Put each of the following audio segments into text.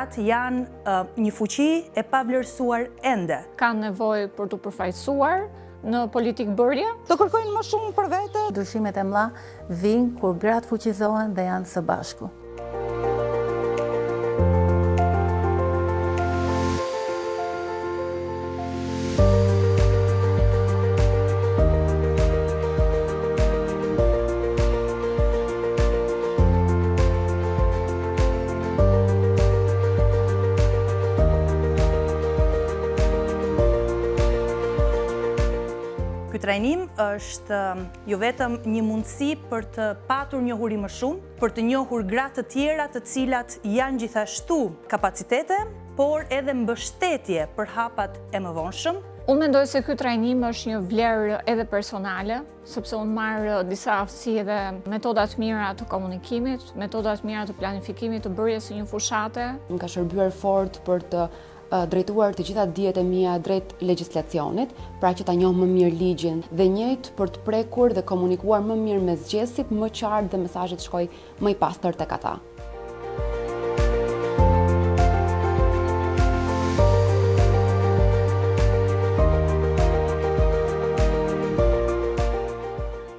gratë janë një fuqi e pavlerësuar ende. Kanë nevojë për të përfaqësuar në politikë bërje. Të kërkojnë më shumë për vete. Ndryshimet e mëdha vijnë kur gratë fuqizohen dhe janë së bashku. Ky trajnim është jo vetëm një mundësi për të patur njohuri më shumë, për të njohur gratë të tjera të cilat janë gjithashtu kapacitete, por edhe mbështetje për hapat e mëvonshëm. Unë mendoj se ky trajnim është një vlerë edhe personale, sepse unë marr disa aftësi dhe metoda të mira të komunikimit, metoda të mira të planifikimit të bërjes së një fushate. Më ka shërbyer fort për të drejtuar të gjitha dijet e mia drejt legjislacionit, pra që ta njoh më mirë ligjin dhe njëjtë për të prekur dhe komunikuar më mirë me zgjedhësit, më qartë dhe mesazhet shkoj më i pastër tek ata.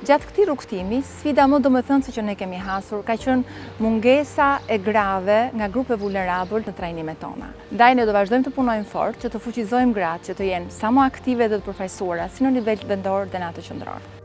Gjatë këtij rrugtimi, sfida më domethënëse që ne kemi hasur ka qenë mungesa e grave nga grupe vulnerabël në trajnimet tona. Ndaj ne do vazhdojmë të punojmë fort që të fuqizojmë gratë që të jenë sa më aktive dhe të përfaqësuara si në nivel vendor dhe në atë qendror.